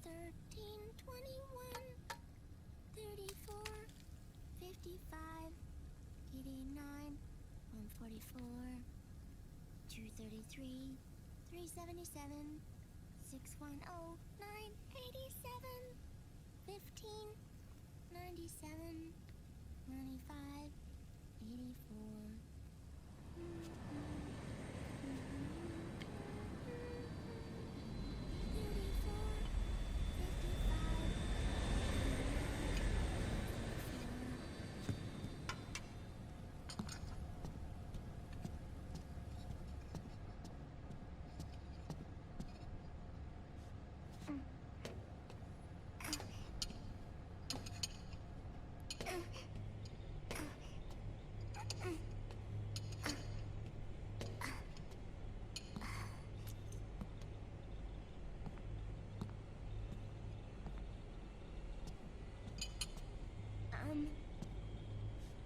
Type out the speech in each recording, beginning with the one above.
13, 21, 34, 55, 89, 144, 233, 377, 610, 987, 15, 97, 95, 84.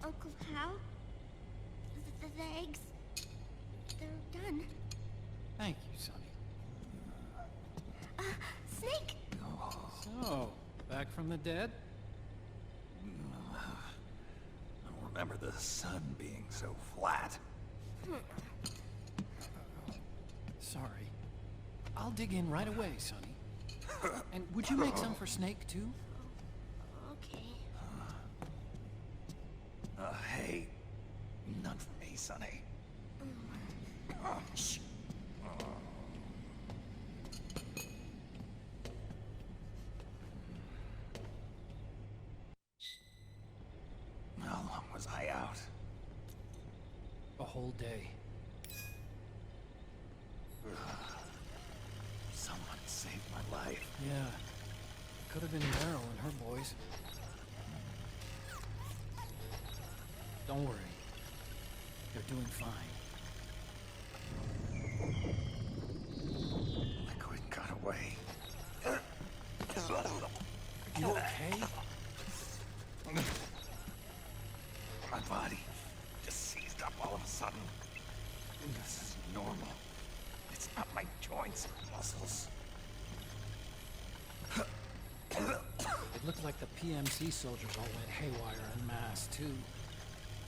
Uncle Hal? The eggs, they're done. Thank you, Sonny. Snake! So, back from the dead? I don't remember the sun being so flat. Sorry. I'll dig in right away, Sonny. And would you make some for Snake, too? Okay. Hey, none for me, Sonny. Shh. How long was I out? A whole day. Someone saved my life. Yeah. It could have been Meryl and her boys. Don't worry. They're doing fine. Liquid got away. You okay? My body just seized up all of a sudden. This is normal. It's not my joints or muscles. It looked like the PMC soldiers all went haywire en masse, too.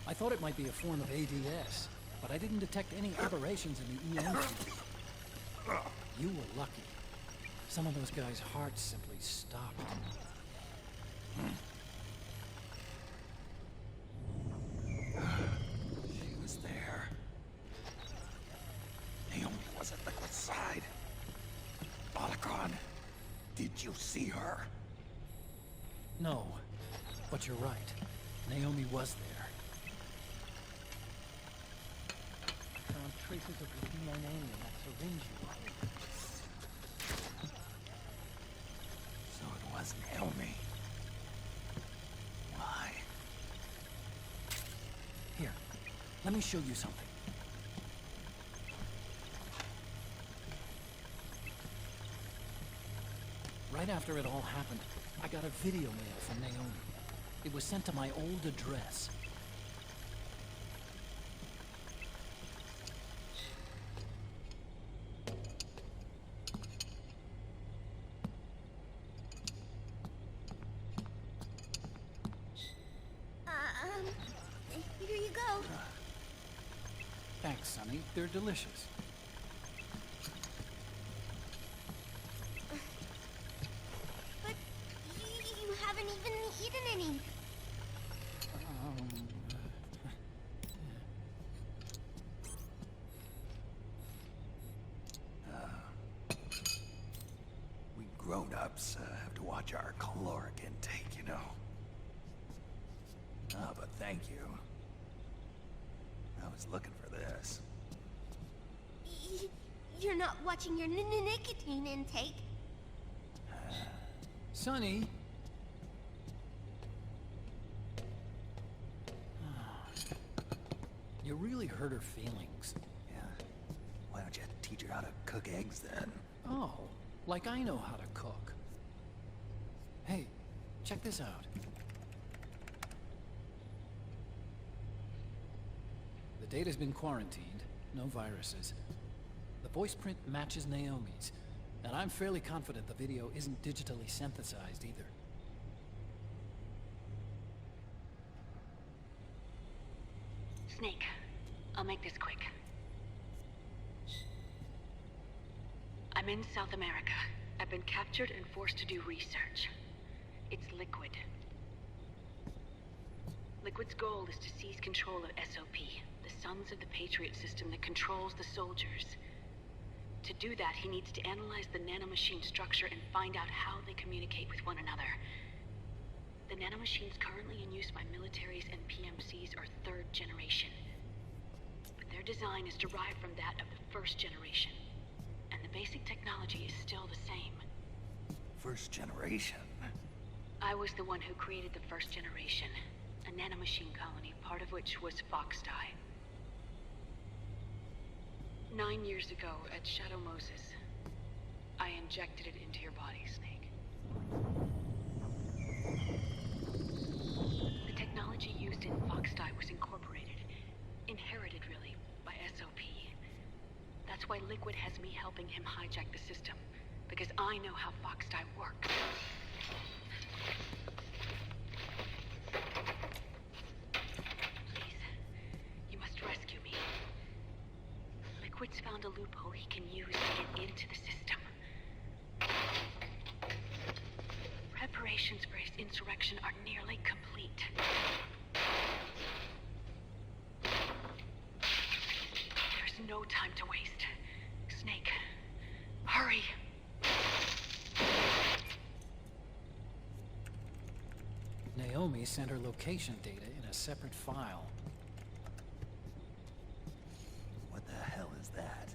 I thought it might be a form of ADS, but I didn't detect any aberrations in the EM field. You were lucky. Some of those guys' hearts simply stopped. She was there. Naomi was at Liquid's side. Balakon, did you see her? No, but you're right. Naomi was there. Found traces of the DNA in that syringe you were. So it was Naomi. Why? Here, let me show you something. Right after it all happened, I got a video mail from Naomi. It was sent to my old address. Here you go. Thanks, Sonny. They're delicious. But you haven't even eaten any. We grown-ups have to watch our caloric intake, you know. Ah, but thank you. I was looking for this. You're not watching your nicotine intake. Sonny! You really hurt her feelings. Yeah. Why don't you teach her how to cook eggs then? Oh, like I know how to cook. Hey, check this out. The data's been quarantined, no viruses. The voice print matches Naomi's, And I'm fairly confident the video isn't digitally synthesized either. Snake, I'll make this quick. I'm in South America. I've been captured and forced to do research. It's Liquid. Liquid's goal is to seize control of SOP, the sons of the Patriot system that controls the soldiers. To do that, he needs to analyze the nanomachine structure and find out how they communicate with one another. The nanomachines currently in use by militaries and PMCs are third generation. But their design is derived from that of the first generation. And the basic technology is still the same. First generation? I was the one who created the first generation. A nanomachine colony, part of which was Foxdie. 9 years ago, at Shadow Moses, I injected it into your body, Snake. The technology used in Foxdie was incorporated, inherited really, by SOP. That's why Liquid has me helping him hijack the system, because I know how Foxdie works. Please, you must rescue me. Liquid's found a loophole he can use to get into the system. Preparations for his insurrection are nearly complete. There's no time to waste. Snake, hurry! Naomi sent her location data in a separate file. What the hell is that?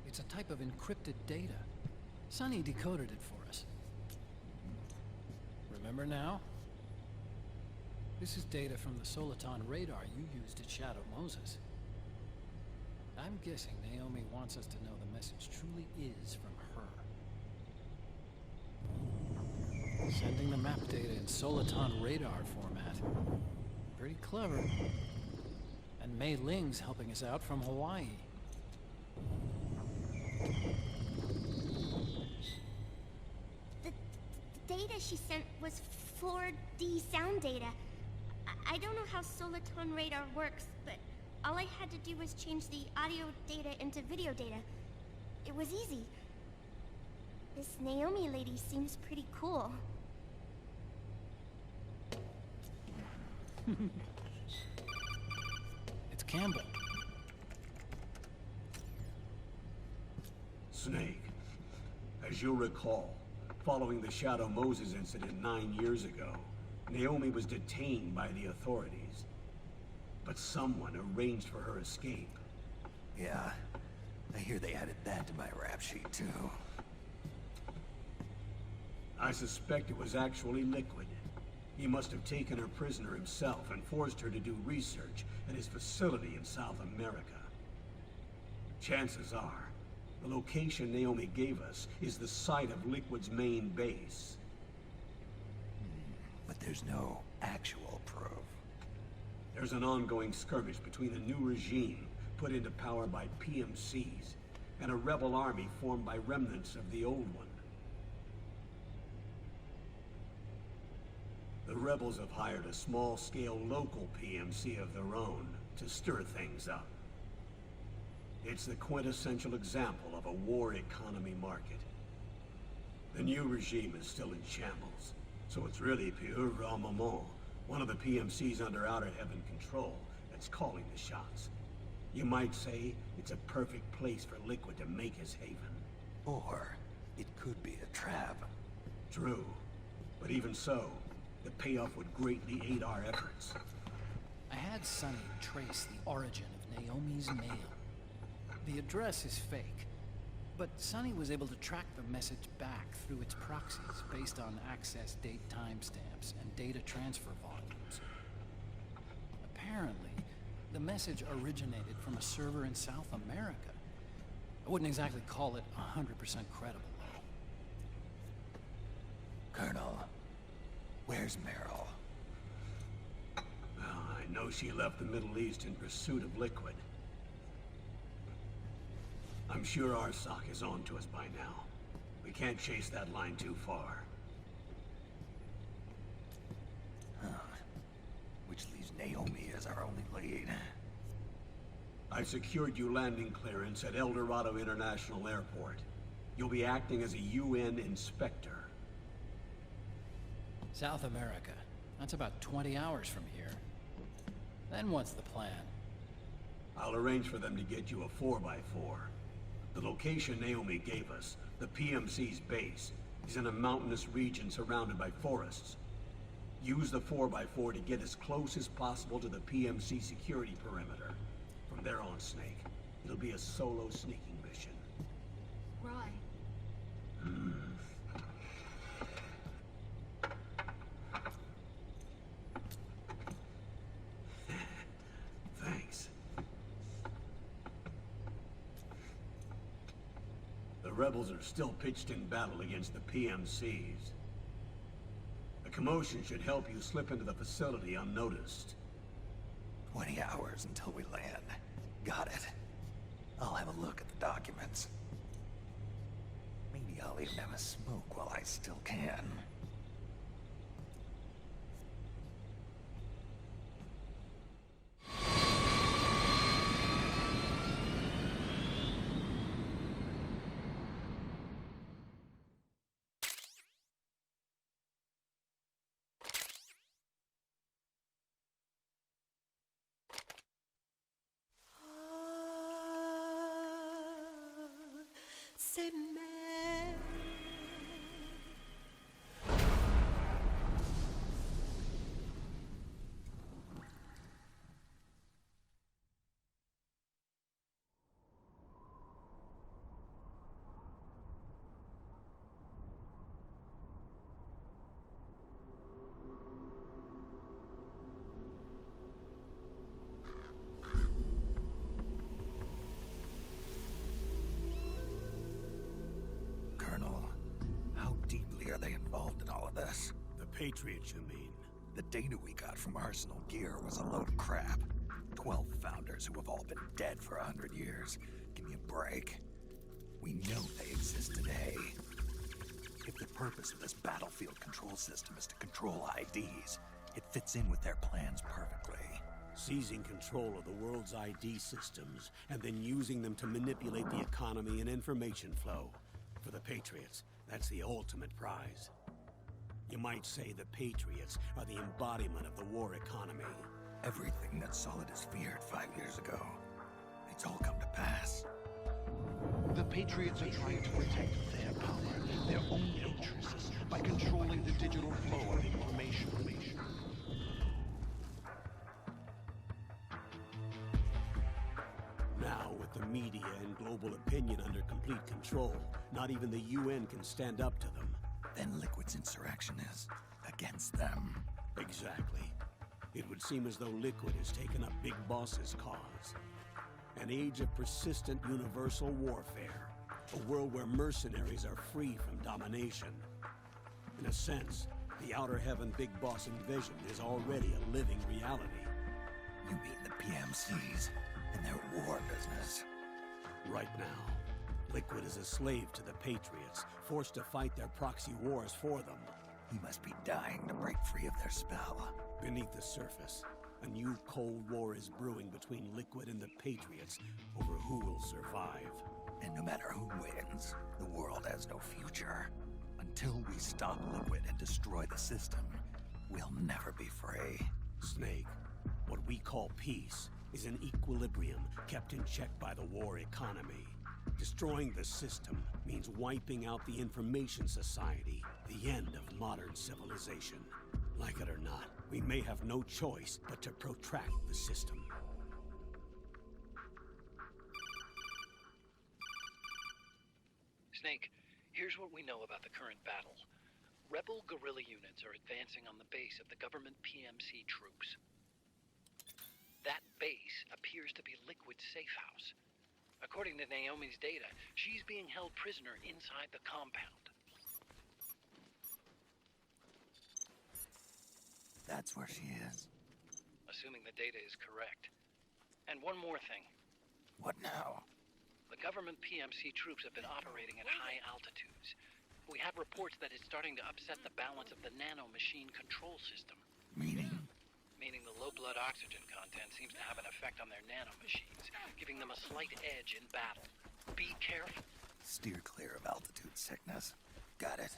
It's a type of encrypted data. Sonny decoded it for us. Remember now? This is data from the Soliton radar you used at Shadow Moses. I'm guessing Naomi wants us to know the message truly is from her. Sending the map data in Soliton radar format. Pretty clever. And Mei Ling's helping us out from Hawaii. The data she sent was 4D sound data. I don't know how Soliton radar works, but all I had to do was change the audio data into video data. It was easy. This Naomi lady seems pretty cool. It's Campbell. Snake, as you'll recall, following the Shadow Moses incident 9 years ago, Naomi was detained by the authorities. But someone arranged for her escape. Yeah, I hear they added that to my rap sheet, too. I suspect it was actually Liquid. He must have taken her prisoner himself and forced her to do research at his facility in South America. Chances are, the location Naomi gave us is the site of Liquid's main base. But there's no actual proof. There's an ongoing skirmish between a new regime put into power by PMCs and a rebel army formed by remnants of the old one. The rebels have hired a small-scale local PMC of their own to stir things up. It's the quintessential example of a war economy market. The new regime is still in shambles, so it's really Pure Moment, one of the PMCs under Outer Heaven control, that's calling the shots. You might say it's a perfect place for Liquid to make his haven. Or it could be a trap. True, but even so, the payoff would greatly aid our efforts. I had Sonny trace the origin of Naomi's mail. The address is fake, but Sonny was able to track the message back through its proxies based on access date timestamps and data transfer volumes. Apparently, the message originated from a server in South America. I wouldn't exactly call it 100% credible, though. Colonel, where's Meryl? Well, I know she left the Middle East in pursuit of Liquid. I'm sure Arsak is on to us by now. We can't chase that line too far. Which leaves Naomi as our only lead. I secured you landing clearance at El Dorado International Airport. You'll be acting as a UN inspector. South America. That's about 20 hours from here. Then what's the plan? I'll arrange for them to get you a 4x4. The location Naomi gave us, the PMC's base, is in a mountainous region surrounded by forests. Use the 4x4 to get as close as possible to the PMC security perimeter. From there on, Snake, it'll be a solo sneaking mission. Why? Thanks. The rebels are still pitched in battle against the PMCs. The commotion should help you slip into the facility unnoticed. 20 hours until we land. Got it. I'll have a look at the documents. Maybe I'll even have a smoke while I still can. Colonel, how deeply are they involved in all of this? The Patriots, you mean? The data we got from Arsenal Gear was a load of crap. 12 founders who have all been dead for 100 years. Give me a break. We know they exist today. If the purpose of this battlefield control system is to control IDs, it fits in with their plans perfectly. Seizing control of the world's ID systems, and then using them to manipulate the economy and information flow. For the Patriots, that's the ultimate prize. You might say the Patriots are the embodiment of the war economy. Everything that Solid has feared 5 years ago, it's all come to pass. The Patriots are trying to protect their power, their own interests, by controlling the digital flow of information. Now, with the media and global opinion under complete control, not even the UN can stand up to them. Then Liquid's insurrection is against them. Exactly. It would seem as though Liquid has taken up Big Boss's cause. An age of persistent universal warfare. A world where mercenaries are free from domination. In a sense, the Outer Heaven Big Boss envisioned is already a living reality. You mean the PMCs and their war business? Right now, Liquid is a slave to the Patriots, forced to fight their proxy wars for them. He must be dying to break free of their spell. Beneath the surface, a new Cold War is brewing between Liquid and the Patriots over who will survive. And no matter who wins, the world has no future. Until we stop Liquid and destroy the system, we'll never be free. Snake, what we call peace is an equilibrium kept in check by the war economy. Destroying the system means wiping out the information society, the end of modern civilization. Like it or not, we may have no choice but to protract the system. Snake, here's what we know about the current battle. Rebel guerrilla units are advancing on the base of the government PMC troops. That base appears to be Liquid's safe house. According to Naomi's data, she's being held prisoner inside the compound. That's where she is. Assuming the data is correct. And one more thing. What now? The government PMC troops have been operating at high altitudes. We have reports that it's starting to upset the balance of the nano-machine control system. Meaning? Meaning the low blood oxygen content seems to have an effect on their nano-machines, giving them a slight edge in battle. Be careful. Steer clear of altitude sickness. Got it.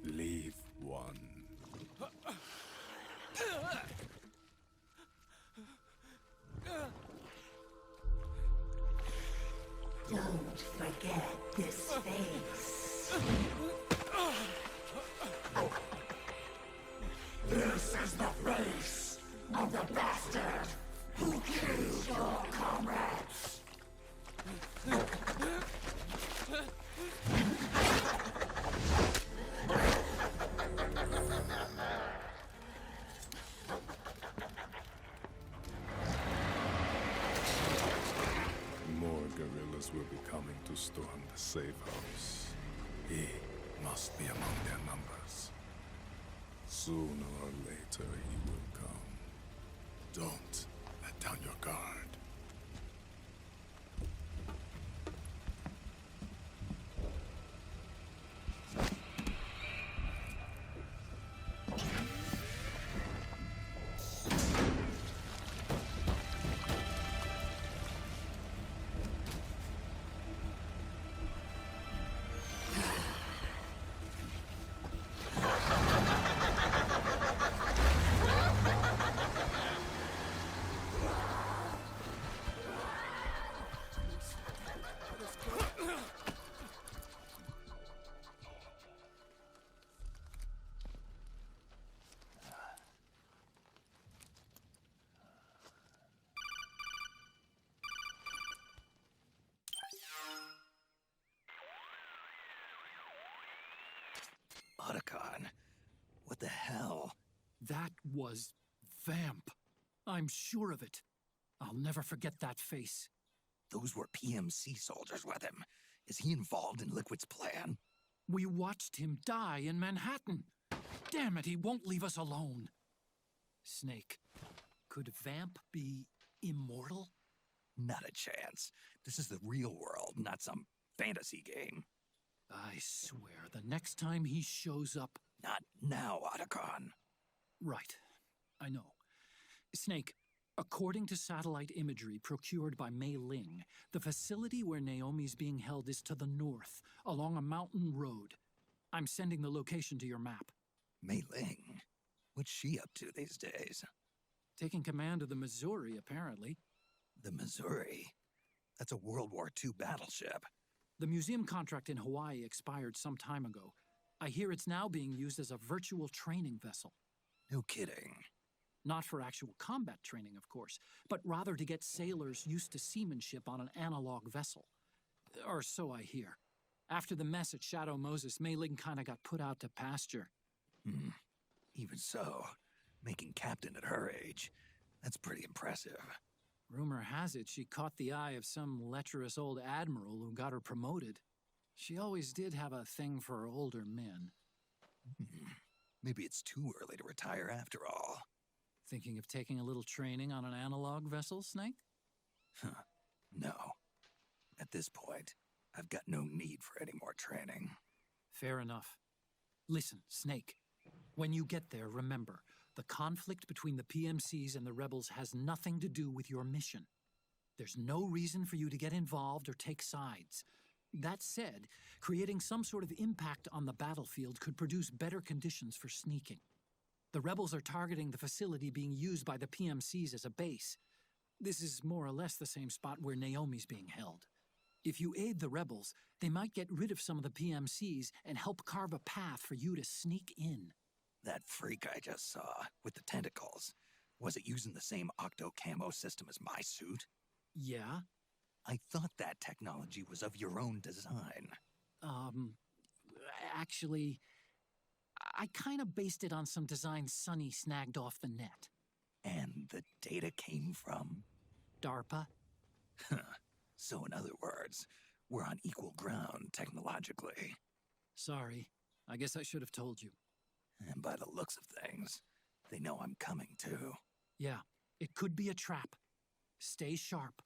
Leave one. Don't forget this face. This is the face of the bastard who killed your comrades. More guerrillas will be coming to storm the safe house. He must be among their numbers. Sooner or later he will come. Don't let down your guard. Otacon, what the hell? That was Vamp. I'm sure of it. I'll never forget that face. Those were PMC soldiers with him. Is he involved in Liquid's plan? We watched him die in Manhattan. Damn it, he won't leave us alone. Snake, could Vamp be immortal? Not a chance. This is the real world, not some fantasy game. I swear, the next time he shows up... Not now, Otacon. Right. I know. Snake, according to satellite imagery procured by Mei Ling, the facility where Naomi's being held is to the north, along a mountain road. I'm sending the location to your map. Mei Ling? What's she up to these days? Taking command of the Missouri, apparently. The Missouri? That's a World War II battleship. The museum contract in Hawaii expired some time ago. I hear it's now being used as a virtual training vessel. No kidding. Not for actual combat training, of course, but rather to get sailors used to seamanship on an analog vessel. Or so I hear. After the mess at Shadow Moses, Mei Ling kinda got put out to pasture. Even so, Making captain at her age, that's pretty impressive. Rumor has it she caught the eye of some lecherous old admiral who got her promoted. She always did have a thing for older men. Maybe it's too early to retire after all. Thinking of taking a little training on an analog vessel, Snake? No. At this point, I've got no need for any more training. Fair enough. Listen, Snake. When you get there, remember, the conflict between the PMCs and the rebels has nothing to do with your mission. There's no reason for you to get involved or take sides. That said, creating some sort of impact on the battlefield could produce better conditions for sneaking. The rebels are targeting the facility being used by the PMCs as a base. This is more or less the same spot where Naomi's being held. If you aid the rebels, they might get rid of some of the PMCs and help carve a path for you to sneak in. That freak I just saw, with the tentacles, was it using the same octo-camo system as my suit? Yeah? I thought that technology was of your own design. Actually, I kind of based it on some designs Sonny snagged off the net. And the data came from? DARPA? So in other words, we're on equal ground technologically. Sorry. I guess I should have told you. And by the looks of things, they know I'm coming too. Yeah, it could be a trap. Stay sharp.